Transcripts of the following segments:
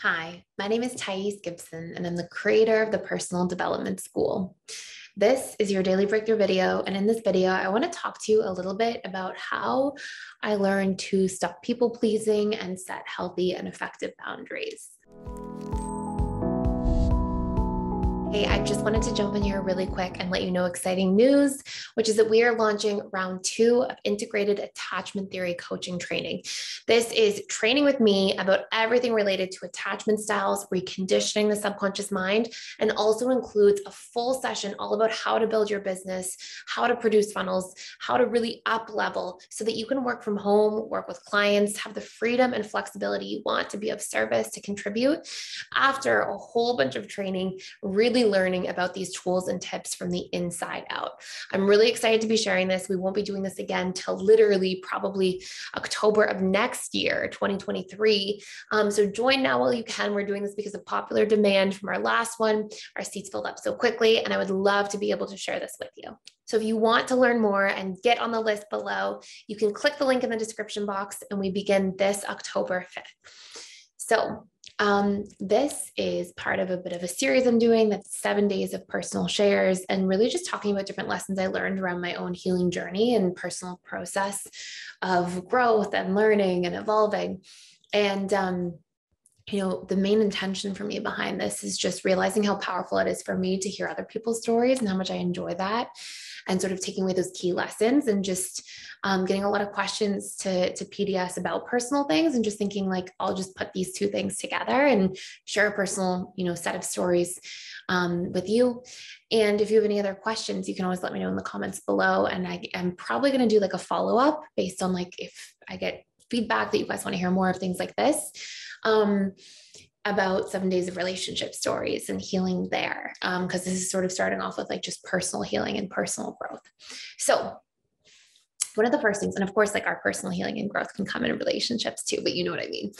Hi, my name is Gibson, and I'm the creator of the Personal Development School. This is your daily breakthrough video. And in this video, I want to talk to you a little bit about how I learned to stop people pleasing and set healthy and effective boundaries. Hey, I just wanted to jump in here really quick and let you know exciting news, which is that we are launching round 2 of integrated attachment theory coaching training. This is training with me about everything related to attachment styles, reconditioning the subconscious mind, and also includes a full session all about how to build your business, how to produce funnels, how to really up level so that you can work from home, work with clients, have the freedom and flexibility you want to be of service, to contribute after a whole bunch of training, really learning about these tools and tips from the inside out. I'm really excited to be sharing this. We won't be doing this again till literally probably October of next year, 2023. So join now while you can. We're doing this because of popular demand from our last one. Our seats filled up so quickly, and I would love to be able to share this with you. So if you want to learn more and get on the list below, you can click the link in the description box, and we begin this October 5th. So this is part of a bit of a series I'm doing that's 7 days of personal shares and really just talking about different lessons I learned around my own healing journey and personal process of growth and learning and evolving. And, the main intention for me behind this is just realizing how powerful it is for me to hear other people's stories and how much I enjoy that, and sort of taking away those key lessons and just getting a lot of questions to PDS about personal things, and just thinking like, I'll just put these two things together and share a personal, set of stories with you. And if you have any other questions, you can always let me know in the comments below. And I'm probably going to do like a follow-up based on like, if I get feedback that you guys want to hear more of things like this, about 7 days of relationship stories and healing there. Because this is sort of starting off with like just personal healing and personal growth. So one of the first things, and of course, like our personal healing and growth can come in relationships too, but you know what I mean.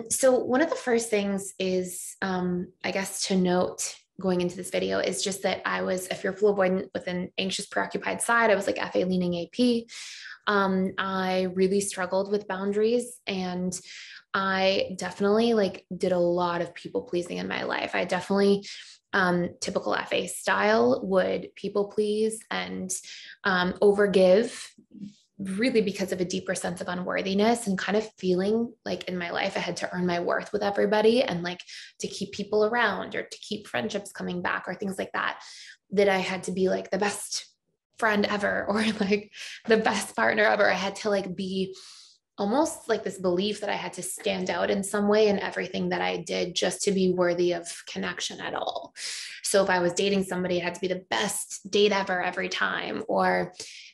So one of the first things is, I guess, to note going into this video is just that I was a fearful avoidant with an anxious, preoccupied side. I was like FA leaning AP. I really struggled with boundaries, and I definitely like did a lot of people pleasing in my life. I definitely, typical FA style, would people please and overgive, really because of a deeper sense of unworthiness and kind of feeling like in my life I had to earn my worth with everybody, and like to keep people around or to keep friendships coming back or things like that, that I had to be like the best friend ever or like the best partner ever. I had to like be almost like this belief that I had to stand out in some way in everything that I did just to be worthy of connection at all. So if I was dating somebody, it had to be the best date ever every time, or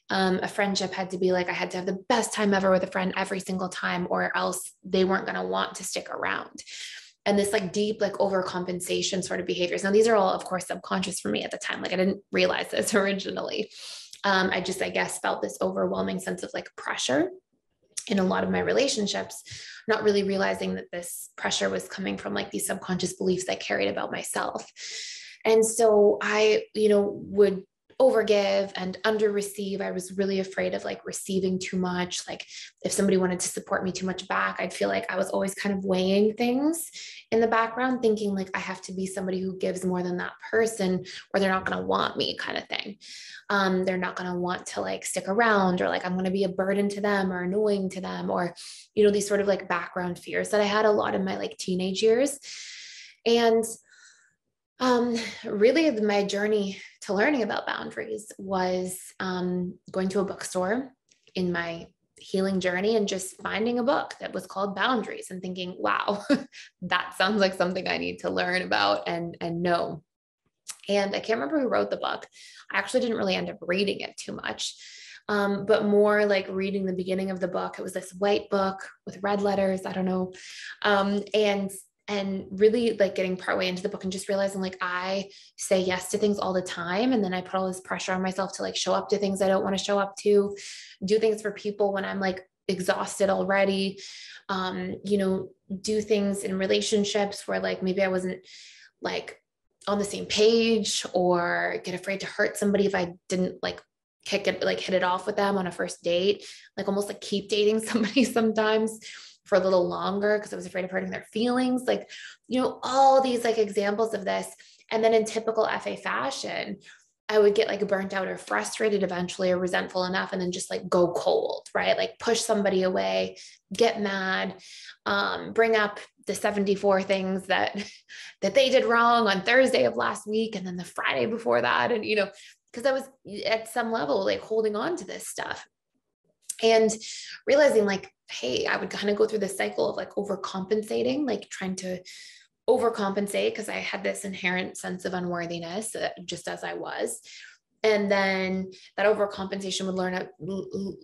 a friendship had to be like, I had to have the best time ever with a friend every single time, or else they weren't going to want to stick around. And this like deep, like overcompensation sort of behaviors. Now, these are all, of course, subconscious for me at the time. Like I didn't realize this originally. I guess, felt this overwhelming sense of like pressure in a lot of my relationships, not really realizing that this pressure was coming from like these subconscious beliefs I carried about myself. And so I, would overgive and under receive. I was really afraid of like receiving too much. Like if somebody wanted to support me too much back, I'd feel like I was always kind of weighing things in the background, thinking like I have to be somebody who gives more than that person, or they're not going to want me, kind of thing. They're not going to want to like stick around, or like I'm going to be a burden to them or annoying to them, or, these sort of like background fears that I had a lot in my like teenage years. And really my journey to learning about boundaries was going to a bookstore in my healing journey and just finding a book that was called Boundaries and thinking, wow, that sounds like something I need to learn about and know. And I can't remember who wrote the book. I actually didn't really end up reading it too much, but more like reading the beginning of the book. It was this white book with red letters. I don't know. And really like getting partway into the book and just realizing like I say yes to things all the time. And then I put all this pressure on myself to like show up to things I don't want to show up to, do things for people when I'm like exhausted already, do things in relationships where like maybe I wasn't like on the same page, or get afraid to hurt somebody if I didn't like hit it off with them on a first date, like almost like keep dating somebody sometimes for a little longer because I was afraid of hurting their feelings. Like, all these like examples of this. And then in typical FA fashion, I would get like burnt out or frustrated eventually or resentful enough and then just like go cold, right? Like push somebody away, get mad, bring up the 74 things that they did wrong on Thursday of last week. And then the Friday before that. And, because I was at some level like holding on to this stuff and realizing like, hey, I would kind of go through this cycle of like overcompensating, like trying to overcompensate because I had this inherent sense of unworthiness just as I was. And then that overcompensation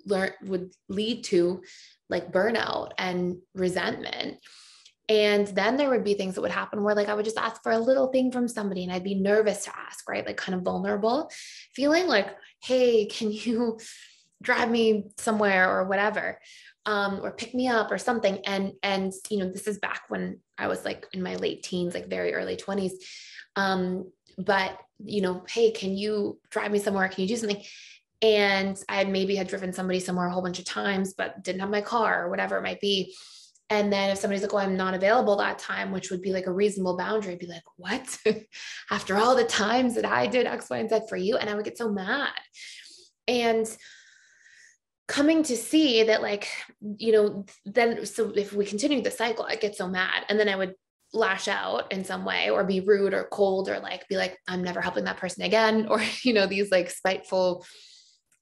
would lead to like burnout and resentment. And then there would be things that would happen where like I would just ask for a little thing from somebody and I'd be nervous to ask, right? Like kind of vulnerable, feeling like, hey, can you drive me somewhere or whatever, or pick me up or something. And, this is back when I was like in my late teens, like very early 20s. But, hey, can you drive me somewhere? Can you do something? And I had driven somebody somewhere a whole bunch of times, but didn't have my car or whatever it might be. And then if somebody's like, oh, I'm not available that time, which would be like a reasonable boundary, I'd be like, what? After all the times that I did X, Y, and Z for you. And I would get so mad. And coming to see that like, then, so if we continue the cycle, I get so mad. And then I would lash out in some way or be rude or cold or like, be like, I'm never helping that person again. Or, these like spiteful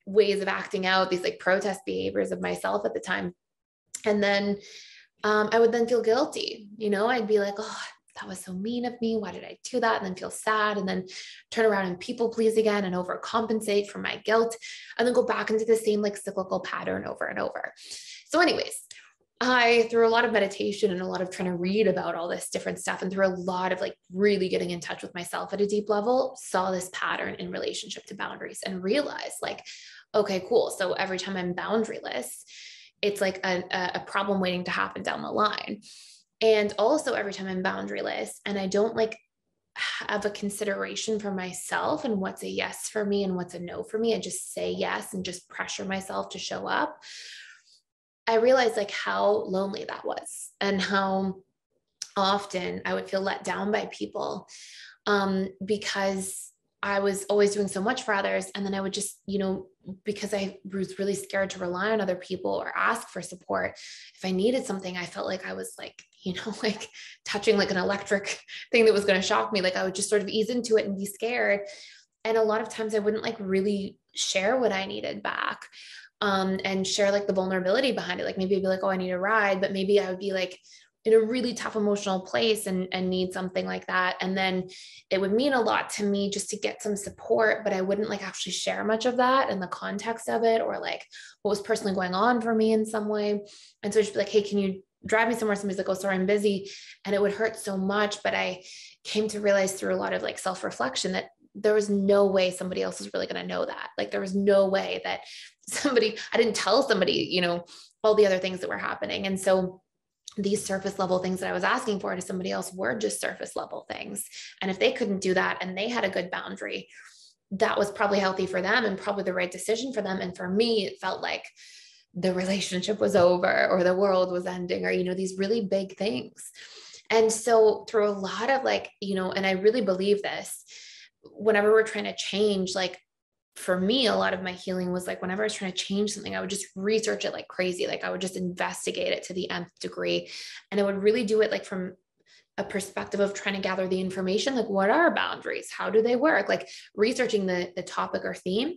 ways of acting out, these like protest behaviors of myself at the time. And then I would then feel guilty, I'd be like, oh, that was so mean of me. Why did I do that? And then feel sad and then turn around and people please again and overcompensate for my guilt and then go back into the same like cyclical pattern over and over. So anyways, I, through a lot of meditation and a lot of trying to read about all this different stuff and through a lot of like really getting in touch with myself at a deep level, saw this pattern in relationship to boundaries and realized like, okay, cool. So every time I'm boundaryless, it's like a problem waiting to happen down the line. And also every time I'm boundaryless and I don't like have a consideration for myself and what's a yes for me and what's a no for me, I just say yes and just pressure myself to show up. I realized like how lonely that was and how often I would feel let down by people because I was always doing so much for others. And then I would just, because I was really scared to rely on other people or ask for support. If I needed something, I felt like I was like, like touching like an electric thing that was going to shock me. Like I would just sort of ease into it and be scared. And a lot of times I wouldn't like really share what I needed back and share like the vulnerability behind it. Like maybe I'd be like, oh, I need a ride, but maybe I would be like in a really tough emotional place and need something like that. And then it would mean a lot to me just to get some support, but I wouldn't like actually share much of that in the context of it or like what was personally going on for me in some way. And so I'd just be like, hey, can you drive me somewhere? Somebody's like, oh, sorry, I'm busy. And it would hurt so much. But I came to realize through a lot of like self-reflection that there was no way somebody else was really going to know that. Like there was no way that I didn't tell somebody, all the other things that were happening. And so these surface level things that I was asking for to somebody else were just surface level things. And if they couldn't do that and they had a good boundary, that was probably healthy for them and probably the right decision for them. And for me, it felt like the relationship was over or the world was ending or, these really big things. And so through a lot of like, and I really believe this, whenever we're trying to change, like for me, a lot of my healing was like, whenever I was trying to change something, I would just research it like crazy. Like I would just investigate it to the nth degree. And I would really do it like from a perspective of trying to gather the information, like what are boundaries? How do they work? Like researching the topic or theme,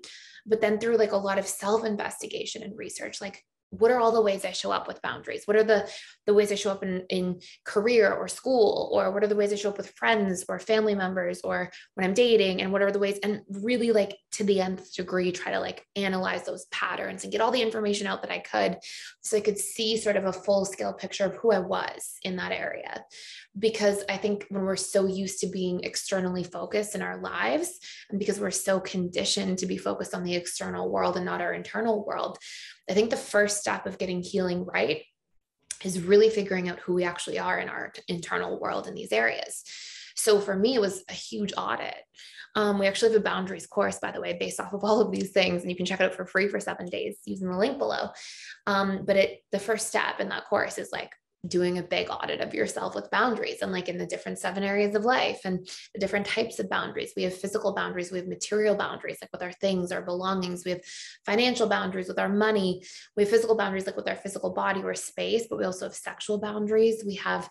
but then through like a lot of self-investigation and research, like what are all the ways I show up with boundaries? What are the ways I show up in career or school, or what are the ways I show up with friends or family members or when I'm dating, and what are the ways, and really like to the nth degree, try to like analyze those patterns and get all the information out that I could so I could see sort of a full scale picture of who I was in that area. Because I think when we're so used to being externally focused in our lives, and because we're so conditioned to be focused on the external world and not our internal world, I think the first step of getting healing right is really figuring out who we actually are in our internal world in these areas. So for me, it was a huge audit. We actually have a boundaries course, by the way, based off of all of these things, and you can check it out for free for 7 days using the link below. But the first step in that course is like doing a big audit of yourself with boundaries, and like in the different 7 areas of life and the different types of boundaries. We have physical boundaries, we have material boundaries, like with our things, our belongings, we have financial boundaries with our money, we have physical boundaries, like with our physical body or space, but we also have sexual boundaries. We have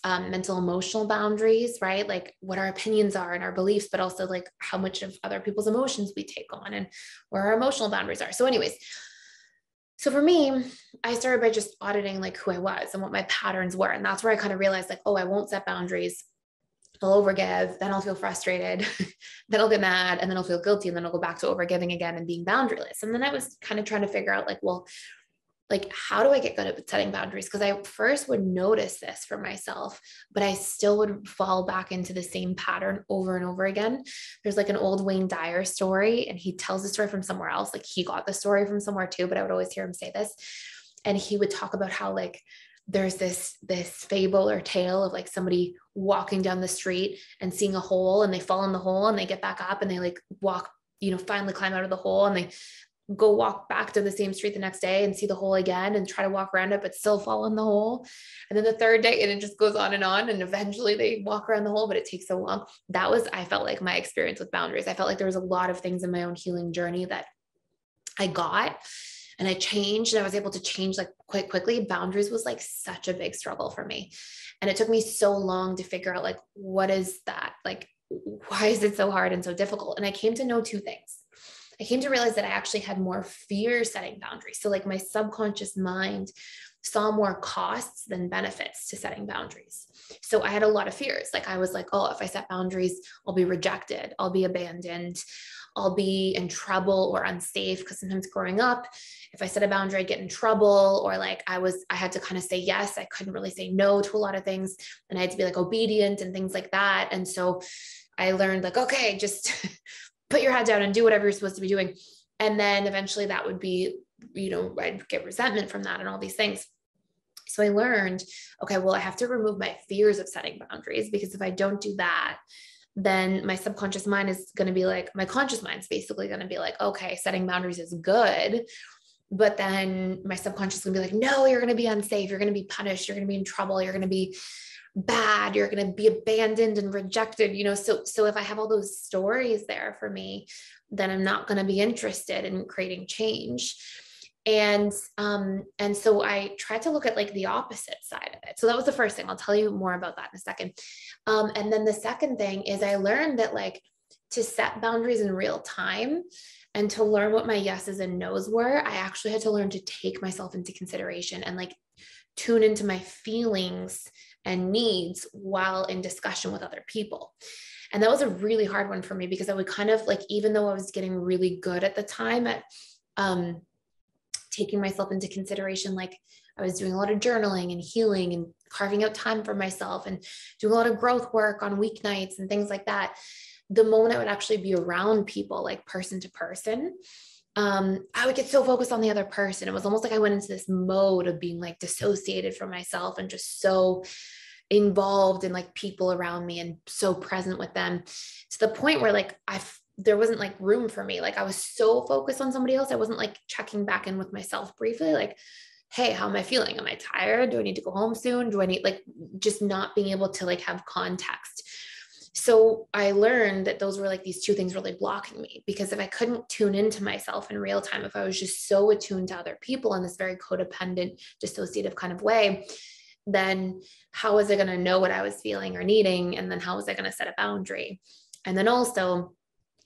mental, emotional boundaries, right? Like what our opinions are and our beliefs, but also like how much of other people's emotions we take on and where our emotional boundaries are. So anyways, so for me, I started by just auditing like who I was and what my patterns were. And that's where I kind of realized like, oh, I won't set boundaries. I'll overgive, then I'll feel frustrated, then I'll get mad, and then I'll feel guilty, and then I'll go back to overgiving again and being boundaryless. And then I was kind of trying to figure out like, well, like, how do I get good at setting boundaries? Because I first would notice this for myself, but I still would fall back into the same pattern over and over again. There's like an old Wayne Dyer story, and he tells the story from somewhere else. Like he got the story from somewhere too, but I would always hear him say this. And he would talk about how like there's this fable or tale of like somebody walking down the street and seeing a hole, and they fall in the hole and they get back up and they like walk, finally climb out of the hole, and they go walk back to the same street the next day and see the hole again and try to walk around it, but still fall in the hole. And then the third day, and it just goes on. And eventually they walk around the hole, but it takes so long. I felt like my experience with boundaries. I felt like there was a lot of things in my own healing journey that I got and I changed, and I was able to change like quite quickly. Boundaries was like such a big struggle for me. And it took me so long to figure out like, what is that? Like, why is it so hard and so difficult? And I came to know two things. I came to realize that I actually had more fear setting boundaries. So like my subconscious mind saw more costs than benefits to setting boundaries. So I had a lot of fears. Like I was like, oh, if I set boundaries, I'll be rejected, I'll be abandoned, I'll be in trouble or unsafe. Because sometimes growing up, if I set a boundary, I'd get in trouble, or like I had to kind of say yes. I couldn't really say no to a lot of things, and I had to be like obedient and things like that. And so I learned like, okay, just put your head down and do whatever you're supposed to be doing. And then eventually that would be, I'd get resentment from that and all these things. So I learned, okay, well, I have to remove my fears of setting boundaries, because if I don't do that, then my subconscious mind is going to be like, my conscious mind's basically going to be like, okay, setting boundaries is good. But then my subconscious is going to be like, no, you're going to be unsafe. You're going to be punished. You're going to be in trouble. You're going to be bad. You're going to be abandoned and rejected, so if I have all those stories there for me, then I'm not going to be interested in creating change. And so I tried to look at like the opposite side of it. So that was the first thing. I'll tell you more about that in a second. And then the second thing is I learned that like to set boundaries in real time and to learn what my yeses and nos were, I actually had to learn to take myself into consideration and like tune into my feelings and needs while in discussion with other people. And that was a really hard one for me, because I would kind of like, even though I was getting really good at the time at taking myself into consideration, like I was doing a lot of journaling and healing and carving out time for myself and doing a lot of growth work on weeknights and things like that. The moment I would actually be around people, like person to person, I would get so focused on the other person. It was almost like I went into this mode of being like dissociated from myself and just so involved in like people around me and so present with them, to the point where like there wasn't like room for me. Like I was so focused on somebody else. I wasn't like checking back in with myself briefly. Like, hey, how am I feeling? Am I tired? Do I need to go home soon? Do I need like just not being able to like have context? So I learned that those were like these two things really blocking me, because if I couldn't tune into myself in real time, if I was just so attuned to other people in this very codependent, dissociative kind of way, then how was I going to know what I was feeling or needing? And then how was I going to set a boundary? And then also,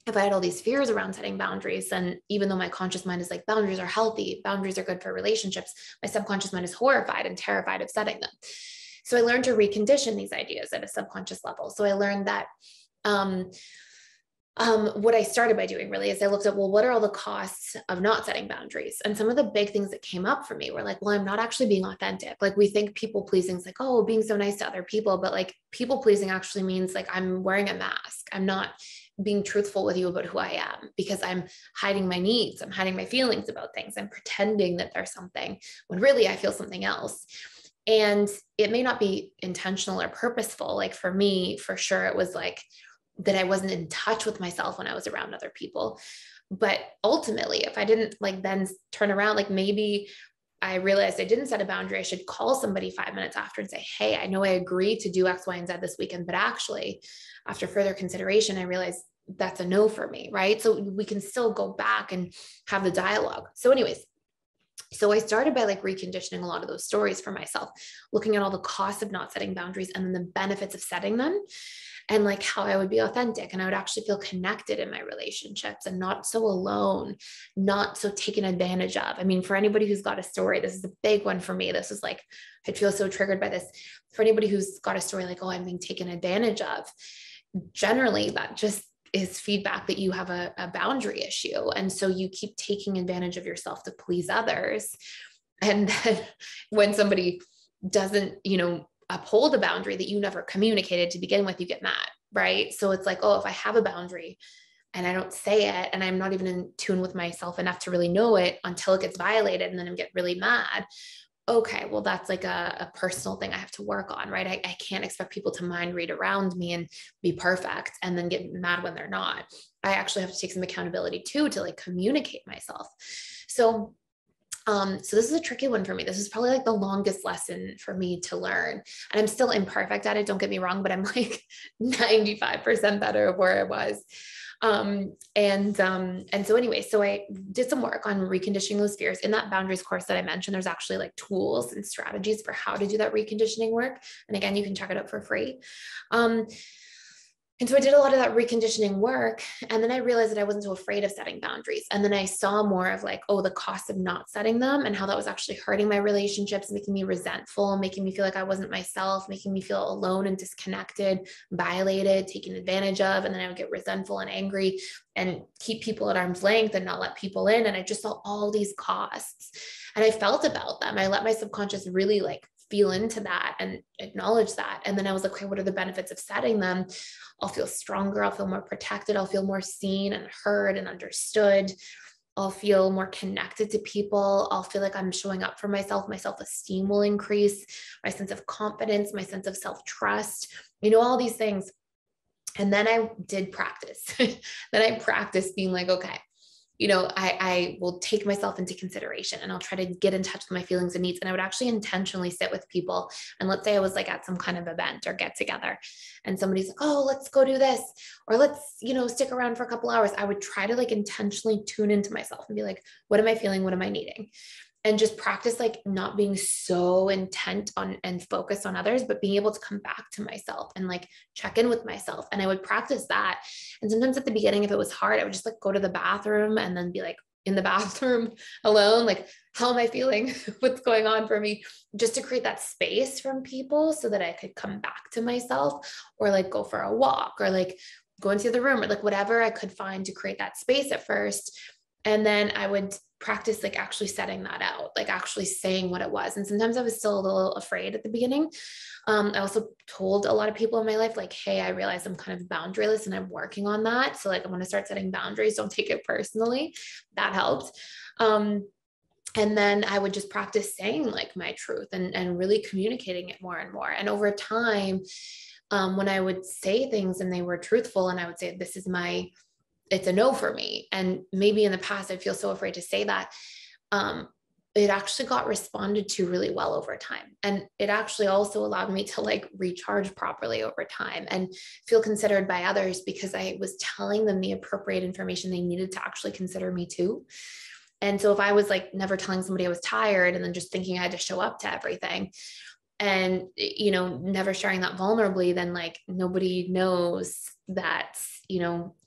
if I had all these fears around setting boundaries, and even though my conscious mind is like, boundaries are healthy, boundaries are good for relationships, my subconscious mind is horrified and terrified of setting them. So I learned to recondition these ideas at a subconscious level. So I learned that what I started by doing really is I looked at, well, what are all the costs of not setting boundaries? And some of the big things that came up for me were like, well, I'm not actually being authentic. Like we think people pleasing is like, oh, being so nice to other people, but like people pleasing actually means like I'm wearing a mask. I'm not being truthful with you about who I am, because I'm hiding my needs. I'm hiding my feelings about things. I'm pretending that there's something when really I feel something else. And it may not be intentional or purposeful. Like for me, for sure, it was like that I wasn't in touch with myself when I was around other people. But ultimately, if I didn't like then turn around, like maybe I realized I didn't set a boundary, I should call somebody 5 minutes after and say, hey, I know I agreed to do X, Y, and Z this weekend, but actually, after further consideration, I realized that's a no for me, right? So we can still go back and have the dialogue. So anyways, so I started by like reconditioning a lot of those stories for myself, looking at all the costs of not setting boundaries and then the benefits of setting them, and like how I would be authentic and I would actually feel connected in my relationships and not so alone, not so taken advantage of. I mean, for anybody who's got a story, this is a big one for me. This is like, I feel so triggered by this. For anybody who's got a story like, oh, I'm being taken advantage of, generally that just is feedback that you have a boundary issue. And so you keep taking advantage of yourself to please others. And then when somebody doesn't, uphold a boundary that you never communicated to begin with, you get mad, right? So it's like, oh, if I have a boundary and I don't say it and I'm not even in tune with myself enough to really know it until it gets violated and then I get really mad. Okay, well, that's like a personal thing I have to work on, right? I can't expect people to mind read around me and be perfect and then get mad when they're not. I actually have to take some accountability too, to like communicate myself. So this is a tricky one for me. This is probably like the longest lesson for me to learn. And I'm still imperfect at it. Don't get me wrong, but I'm like 95% better of where I was. And so anyway, so I did some work on reconditioning those fears. In that boundaries course that I mentioned, there's actually like tools and strategies for how to do that reconditioning work. And again, you can check it out for free. And so I did a lot of that reconditioning work. And then I realized that I wasn't so afraid of setting boundaries. And then I saw more of like, oh, the cost of not setting them and how that was actually hurting my relationships, making me resentful, making me feel like I wasn't myself, making me feel alone and disconnected, violated, taken advantage of. And then I would get resentful and angry and keep people at arm's length and not let people in. And I just saw all these costs and I felt about them. I let my subconscious really like feel into that and acknowledge that. And then I was like, okay, what are the benefits of setting them? I'll feel stronger. I'll feel more protected. I'll feel more seen and heard and understood. I'll feel more connected to people. I'll feel like I'm showing up for myself. My self-esteem will increase, my sense of confidence, my sense of self-trust, all these things. And then I did practice. Then I practiced being like, okay, I will take myself into consideration and I'll try to get in touch with my feelings and needs. And I would actually intentionally sit with people. And let's say I was like at some kind of event or get together and somebody's like, oh, let's go do this. Or let's, stick around for a couple hours. I would try to like intentionally tune into myself and be like, what am I feeling? What am I needing? And just practice like not being so intent on and focused on others, but being able to come back to myself and like check in with myself. And I would practice that. And sometimes at the beginning, if it was hard, I would just like go to the bathroom and then be like in the bathroom alone, like, how am I feeling? What's going on for me? Just to create that space from people so that I could come back to myself or like go for a walk or like go into the room or like whatever I could find to create that space at first. And then I would practice like actually setting that out, like actually saying what it was. And sometimes I was still a little afraid at the beginning. I also told a lot of people in my life, like, hey, I realize I'm kind of boundaryless and I'm working on that. So like, I'm going to start setting boundaries. Don't take it personally. That helped. And then I would just practice saying like my truth and really communicating it more and more. And over time, when I would say things and they were truthful and I would say, it's a no for me. And maybe in the past, I'd feel so afraid to say that. It actually got responded to really well over time. And it actually also allowed me to like recharge properly over time and feel considered by others because I was telling them the appropriate information they needed to actually consider me too. And so if I was like never telling somebody I was tired and then just thinking I had to show up to everything and, never sharing that vulnerably, then like nobody knows that,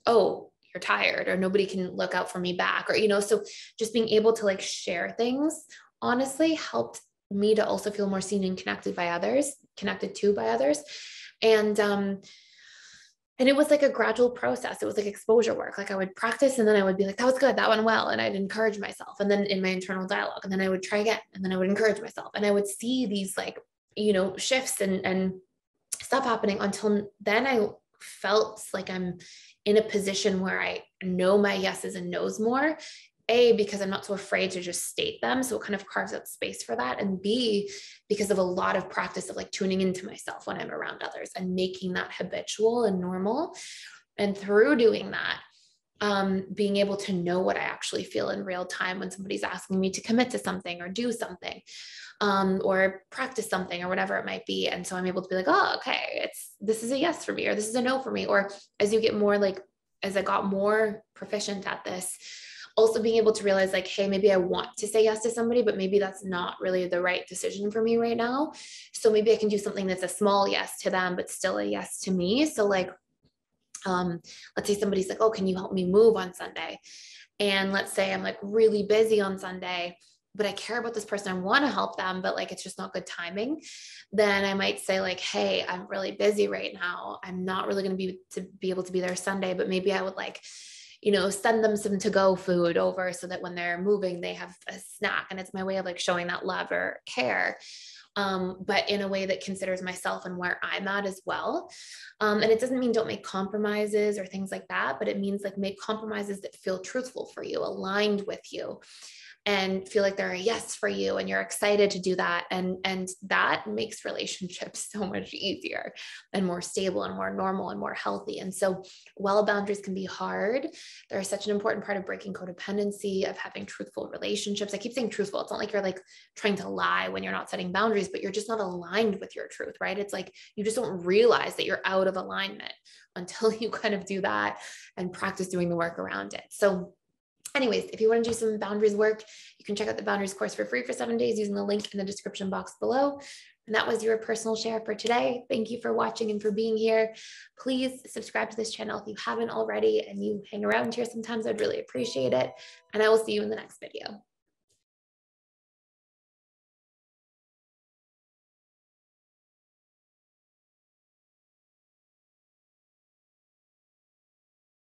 oh, you're tired or nobody can look out for me back or, so just being able to like share things honestly helped me to also feel more seen and connected to by others. And it was like a gradual process. It was like exposure work. Like I would practice and then I would be like, that was good. That went well. And I'd encourage myself. And then in my internal dialogue, and then I would try again. And then I would encourage myself and I would see these like, shifts and stuff happening until then I felt like I'm in a position where I know my yeses and nos more A, because I'm not so afraid to just state them. So it kind of carves out space for that. And B, because of a lot of practice of like tuning into myself when I'm around others and making that habitual and normal. And through doing that, being able to know what I actually feel in real time when somebody's asking me to commit to something or do something, or practice something or whatever it might be. And so I'm able to be like, oh, okay, this is a yes for me, or this is a no for me. Or as you get more like, as I got more proficient at this, also being able to realize like, hey, maybe I want to say yes to somebody, but maybe that's not really the right decision for me right now. So maybe I can do something that's a small yes to them, but still a yes to me. So like, let's say somebody's like, oh, can you help me move on Sunday? And let's say I'm like really busy on Sunday, but I care about this person. I want to help them, but like, it's just not good timing. Then I might say like, hey, I'm really busy right now. I'm not really going to be able to be there Sunday, but maybe I would like, send them some to-go food over so that when they're moving, they have a snack. And it's my way of like showing that love or care. But in a way that considers myself and where I'm at as well. And it doesn't mean don't make compromises or things like that, but it means like make compromises that feel truthful for you, aligned with you, and feel like they're a yes for you and you're excited to do that. And that makes relationships so much easier and more stable and more normal and more healthy. And so while boundaries can be hard, they're such an important part of breaking codependency, of having truthful relationships. I keep saying truthful. It's not like you're like trying to lie when you're not setting boundaries, but you're just not aligned with your truth, right? It's like you just don't realize that you're out of alignment until you kind of do that and practice doing the work around it. So anyways, if you want to do some boundaries work, you can check out the boundaries course for free for 7 days using the link in the description box below. And that was your personal share for today. Thank you for watching and for being here. Please subscribe to this channel if you haven't already and you hang around here sometimes. I'd really appreciate it. And I will see you in the next video.